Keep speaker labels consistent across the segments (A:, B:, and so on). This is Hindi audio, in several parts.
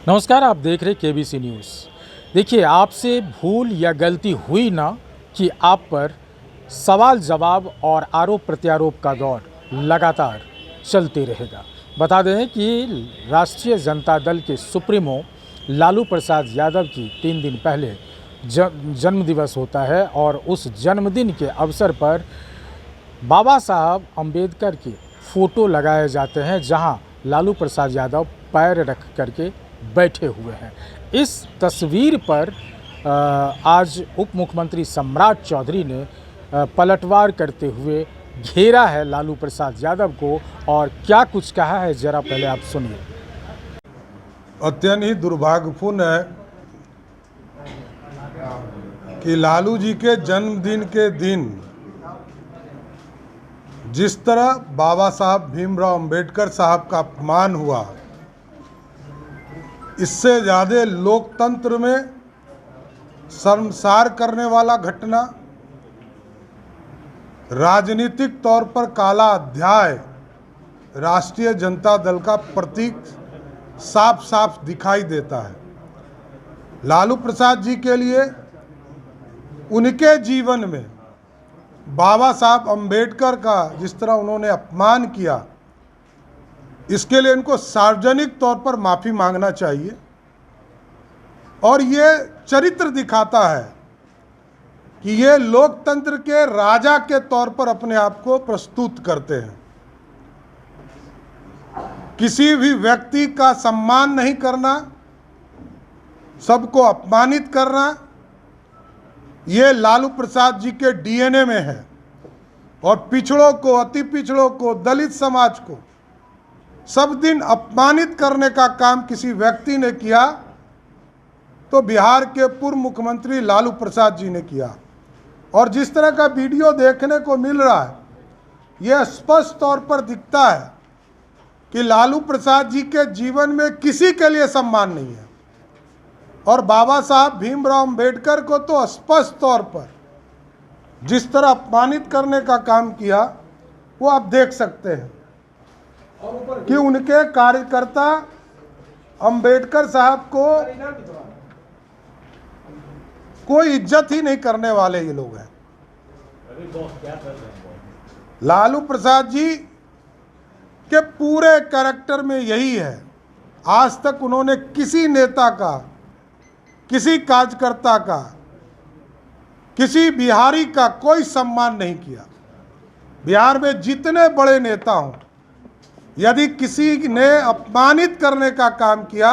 A: नमस्कार, आप देख रहे केबीसी न्यूज़। देखिए, आपसे भूल या गलती हुई ना कि आप पर सवाल जवाब और आरोप प्रत्यारोप का दौर लगातार चलते रहेगा। बता दें कि राष्ट्रीय जनता दल के सुप्रीमो लालू प्रसाद यादव की 3 दिन पहले जन्मदिवस होता है और उस जन्मदिन के अवसर पर बाबा साहब अम्बेडकर के फ़ोटो लगाए जाते हैं, जहां लालू प्रसाद यादव पैर रख करके बैठे हुए हैं। इस तस्वीर पर आज उप मुख्यमंत्री सम्राट चौधरी ने पलटवार करते हुए घेरा है लालू प्रसाद यादव को, और क्या कुछ कहा है जरा पहले आप सुनिए।
B: अत्यंत ही दुर्भाग्यपूर्ण है कि लालू जी के जन्मदिन के दिन जिस तरह बाबा साहब भीमराव अंबेडकर साहब का अपमान हुआ, इससे ज़्यादा लोकतंत्र में शर्मसार करने वाला घटना, राजनीतिक तौर पर काला अध्याय राष्ट्रीय जनता दल का प्रतीक साफ साफ दिखाई देता है। लालू प्रसाद जी के लिए उनके जीवन में बाबा साहब अम्बेडकर का जिस तरह उन्होंने अपमान किया, इसके लिए इनको सार्वजनिक तौर पर माफ़ी मांगना चाहिए। और ये चरित्र दिखाता है कि ये लोकतंत्र के राजा के तौर पर अपने आप को प्रस्तुत करते हैं। किसी भी व्यक्ति का सम्मान नहीं करना, सबको अपमानित करना, ये लालू प्रसाद जी के डीएनए में है। और पिछड़ों को, अति पिछड़ों को, दलित समाज को सब दिन अपमानित करने का काम किसी व्यक्ति ने किया तो बिहार के पूर्व मुख्यमंत्री लालू प्रसाद जी ने किया। और जिस तरह का वीडियो देखने को मिल रहा है, यह स्पष्ट तौर पर दिखता है कि लालू प्रसाद जी के जीवन में किसी के लिए सम्मान नहीं है। और बाबा साहब भीमराव अंबेडकर को तो स्पष्ट तौर पर जिस तरह अपमानित करने का काम किया, वो आप देख सकते हैं कि उनके कार्यकर्ता अंबेडकर साहब को कोई इज्जत ही नहीं करने वाले ये लोग हैं। लालू प्रसाद जी के पूरे कैरेक्टर में यही है। आज तक उन्होंने किसी नेता का, किसी कार्यकर्ता का, किसी बिहारी का कोई सम्मान नहीं किया। बिहार में जितने बड़े नेता हों, यदि किसी ने अपमानित करने का काम किया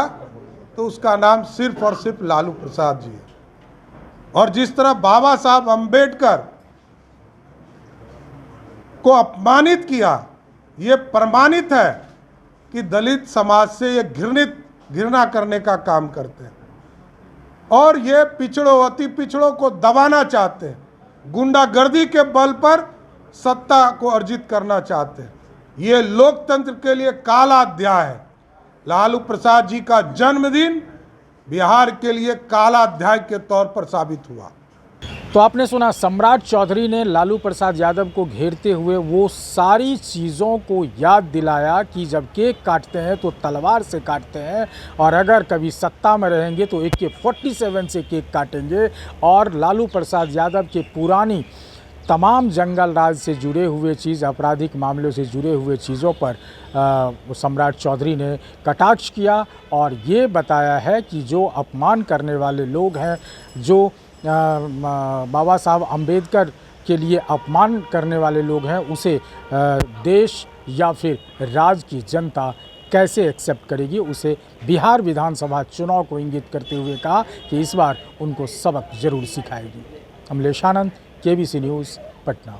B: तो उसका नाम सिर्फ और सिर्फ लालू प्रसाद जी है। और जिस तरह बाबा साहब अम्बेडकर को अपमानित किया, ये प्रमाणित है कि दलित समाज से ये घृणा करने का काम करते हैं। और ये पिछड़ों, अति पिछड़ों को दबाना चाहते हैं, गुंडागर्दी के बल पर सत्ता को अर्जित करना चाहते हैं। ये लोकतंत्र के लिए काला अध्याय है। लालू प्रसाद जी का जन्मदिन बिहार के लिए काला अध्याय के तौर पर साबित हुआ।
A: तो आपने सुना, सम्राट चौधरी ने लालू प्रसाद यादव को घेरते हुए वो सारी चीज़ों को याद दिलाया कि जब केक काटते हैं तो तलवार से काटते हैं, और अगर कभी सत्ता में रहेंगे तो AK-47 से केक काटेंगे। और लालू प्रसाद यादव के पुरानी तमाम जंगल राज से जुड़े हुए चीज़, आपराधिक मामलों से जुड़े हुए चीज़ों पर सम्राट चौधरी ने कटाक्ष किया और ये बताया है कि जो अपमान करने वाले लोग हैं, जो बाबा साहब अम्बेडकर के लिए अपमान करने वाले लोग हैं, उसे देश या फिर राज्य की जनता कैसे एक्सेप्ट करेगी। उसे बिहार विधानसभा चुनाव को इंगित करते हुए कहा कि इस बार उनको सबक जरूर सिखाएगी। अमलेश आनंद, केबीसी न्यूज़, पटना।